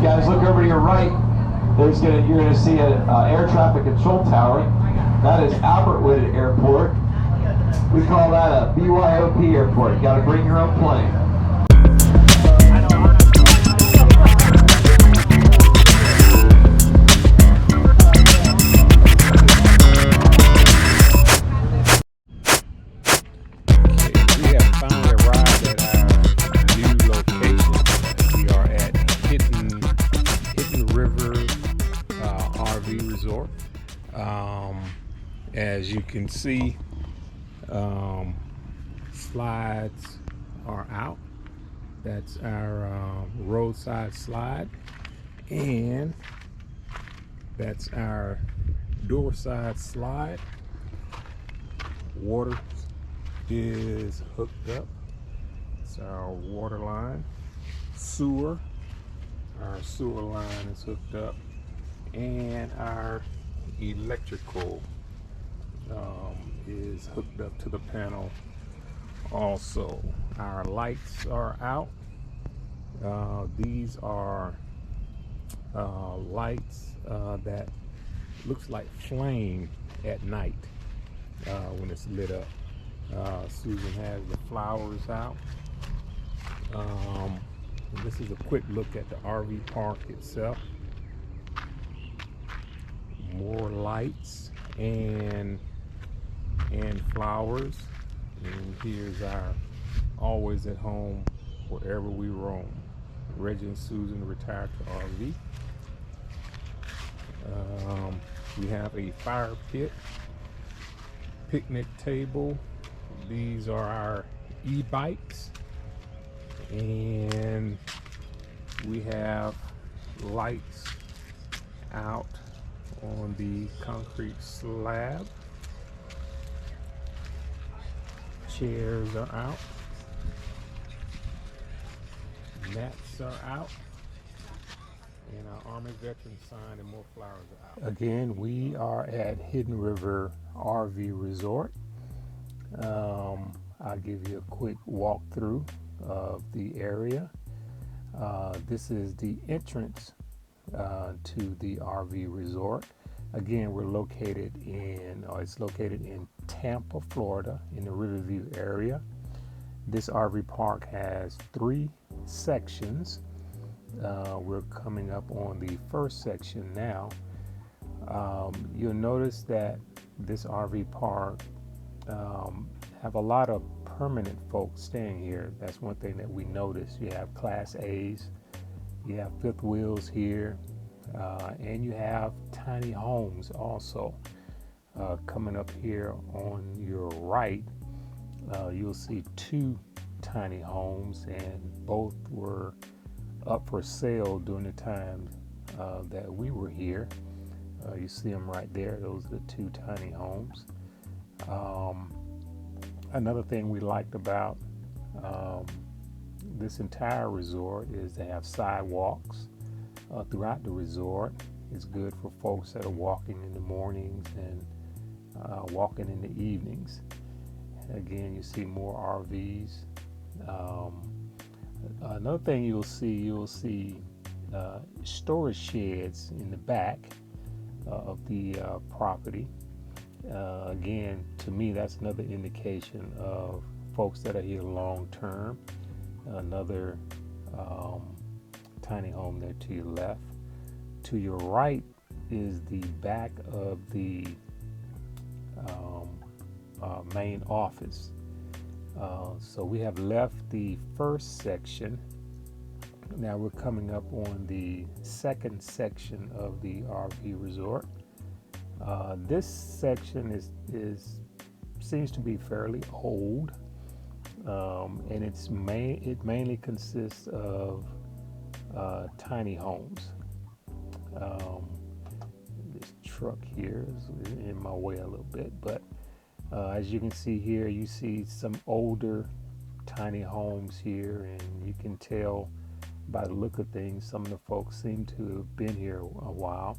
Guys, look over to your right. You're gonna see an air traffic control tower. That is Albert Wood Airport. We call that a BYOP airport. You gotta bring your own plane. Resort. As you can see, slides are out. That's our roadside slide, and that's our door side slide. Water is hooked up. It's our water line. Our sewer line is hooked up, and our electrical is hooked up to the panel also. Our lights are out. These are lights that looks like flame at night when it's lit up. Susan has the flowers out. This is a quick look at the RV park itself. More lights and flowers, and here's our always at home wherever we roam. Reggie and Susan retired to RV. We have a fire pit, picnic table. These are our eBikes, and we have lights out on the concrete slab. Chairs are out. Mats are out. And our Army veteran sign and more flowers are out. Again, we are at Hidden River RV Resort. I'll give you a quick walkthrough of the area. This is the entrance to the RV resort. Again, it's located in Tampa, Florida, in the Riverview area. This RV park has 3 sections. We're coming up on the first section now. You'll notice that this RV park have a lot of permanent folks staying here. That's one thing that we noticed. You have Class A's, you have fifth wheels here, and you have tiny homes also. Coming up here on your right, you'll see 2 tiny homes, and both were up for sale during the time that we were here. You see them right there. Those are the 2 tiny homes. Another thing we liked about this entire resort is they have sidewalks throughout the resort. It's good for folks that are walking in the mornings and walking in the evenings. Again, you see more RVs. Another thing you'll see storage sheds in the back of the property. Again, to me, that's another indication of folks that are here long term. Another tiny home there to your left. To your right is the back of the main office. So we have left the first section. Now we're coming up on the second section of the RV resort. This section seems to be fairly old, and it mainly consists of tiny homes. This truck here is in my way a little bit, but as you can see here, you see some older tiny homes here, and you can tell by the look of things, some of the folks seem to have been here a while.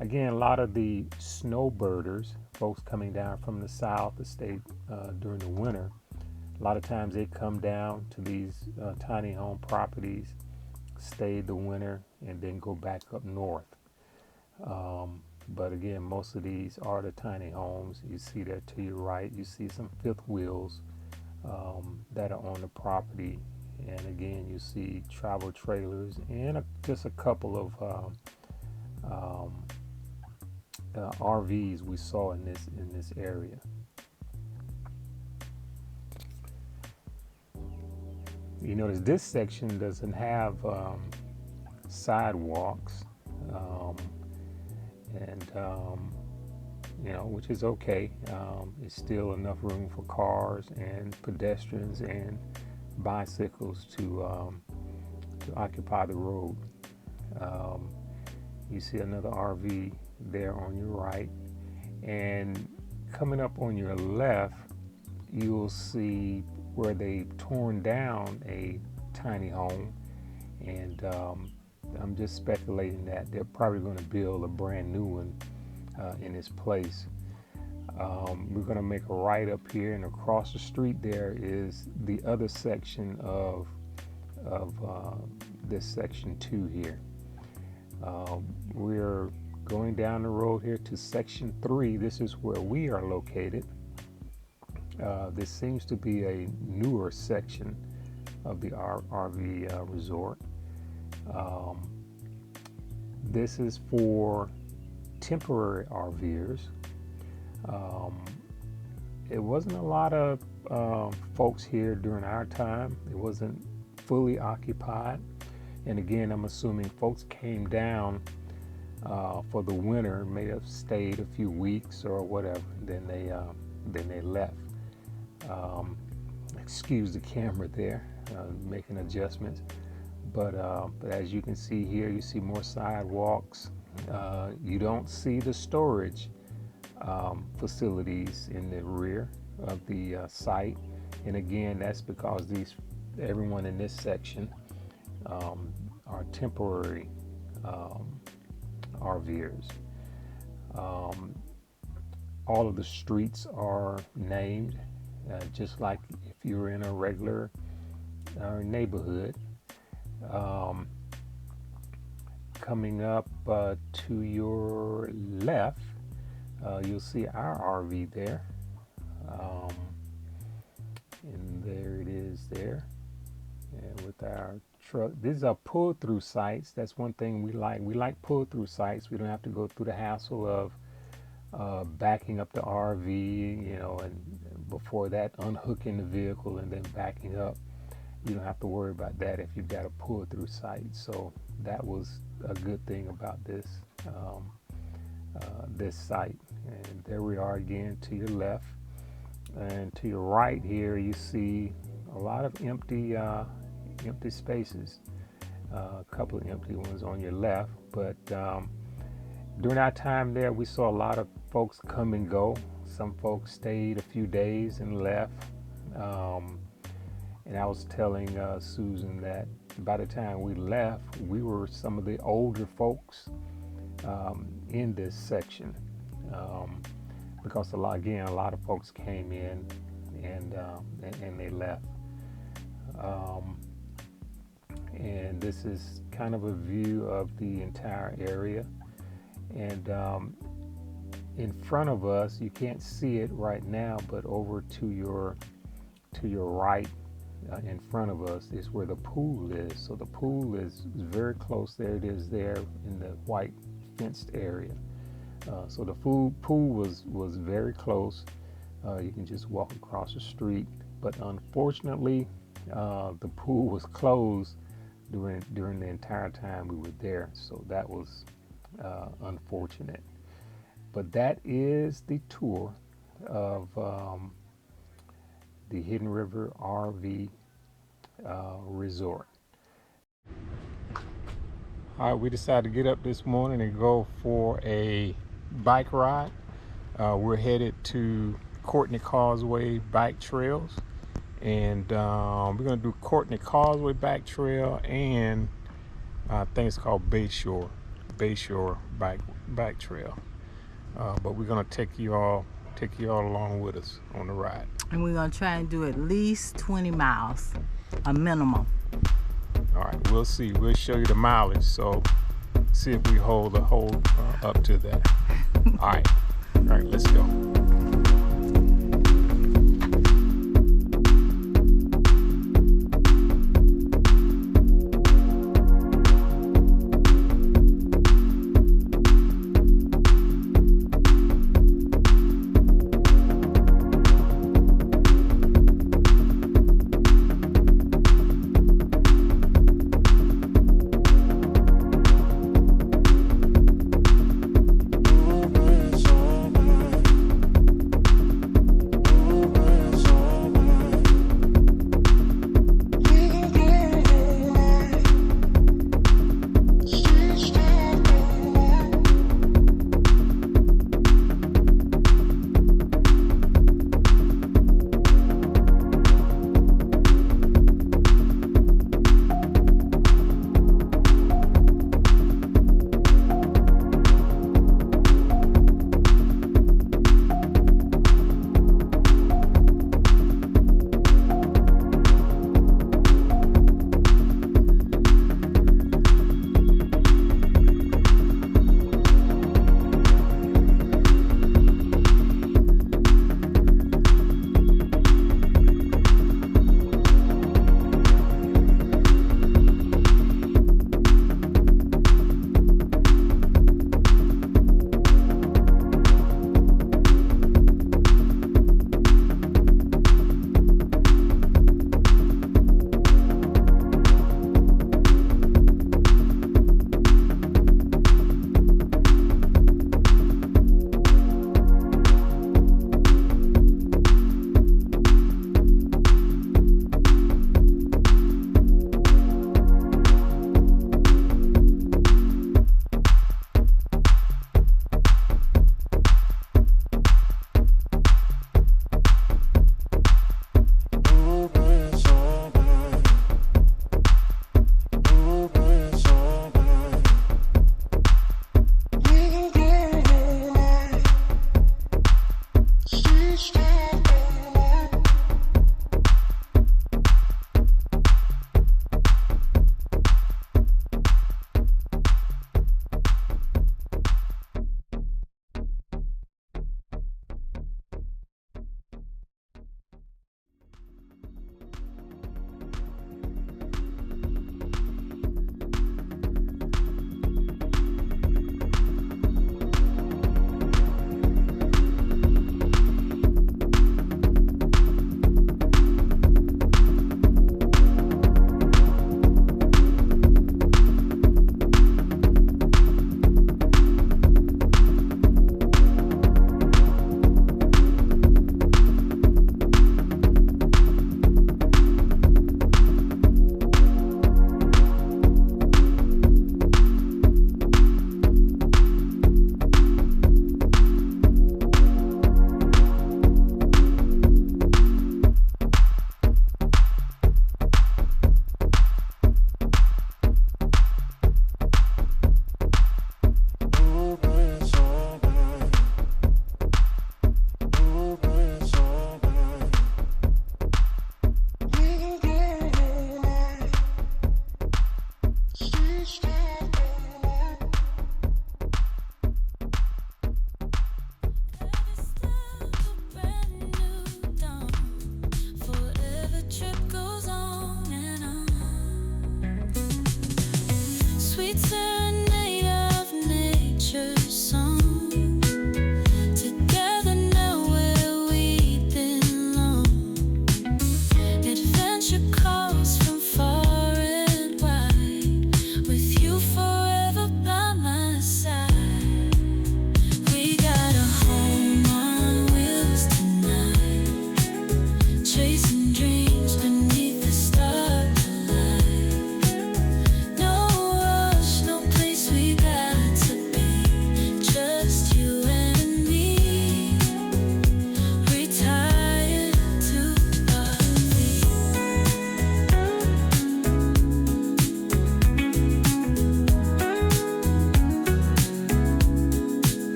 Again, a lot of the snowbirders, folks coming down from the south to stay during the winter, a lot of times they come down to these tiny home properties stay the winter and then go back up north. But again, most of these are the tiny homes. You see that to your right. You see some fifth wheels that are on the property. And again, you see travel trailers and just a couple of RVs we saw in this area. You notice this section doesn't have sidewalks, you know, which is okay. It's still enough room for cars and pedestrians and bicycles to occupy the road. You see another RV there on your right, and coming up on your left, you'll see where they've torn down a tiny home, and I'm just speculating that they're probably going to build a brand new one in its place. We're going to make a right up here, and across the street there is the other section of this section 2 here. We're going down the road here to section 3. This is where we are located. This seems to be a newer section of the RV resort. This is for temporary RVers. It wasn't a lot of folks here during our time. It wasn't fully occupied. And again, I'm assuming folks came down for the winter, may have stayed a few weeks or whatever, then they left. Excuse the camera there, making adjustments. But as you can see here, you see more sidewalks. You don't see the storage facilities in the rear of the site, and again, that's because everyone in this section are temporary RVers. All of the streets are named just like if you're in a regular neighborhood. Coming up to your left, you'll see our RV there, and there it is there, and with our truck. These are pull-through sites. That's one thing we like. We like pull-through sites. We don't have to go through the hassle of backing up the RV, you know, and before that unhooking the vehicle and then backing up. You don't have to worry about that if you've got a pull-through site. So that was a good thing about this this site. And there we are again to your left, and to your right here you see a lot of empty spaces. A couple of empty ones on your left, but during our time there, we saw a lot of folks come and go. Some folks stayed a few days and left. And I was telling Susan that by the time we left, we were some of the older folks in this section, because a lot of folks came in and they left. And this is kind of a view of the entire area. And in front of us, you can't see it right now, but over to your right, in front of us is where the pool is. So the pool is very close. There it is there in the white fenced area. So the pool was very close. You can just walk across the street. But unfortunately, the pool was closed during the entire time we were there. So that was unfortunate. But that is the tour of the Hidden River RV Resort. All right, we decided to get up this morning and go for a bike ride. We're headed to Courtney Causeway Bike Trails, and we're gonna do Courtney Causeway Bike Trail, and I think it's called Bayshore Bike Trail. But we're gonna take you all along with us on the ride. And we're gonna try and do at least 20 miles, a minimum. All right, we'll see. We'll show you the mileage. So see if we hold up to that. All right, let's go.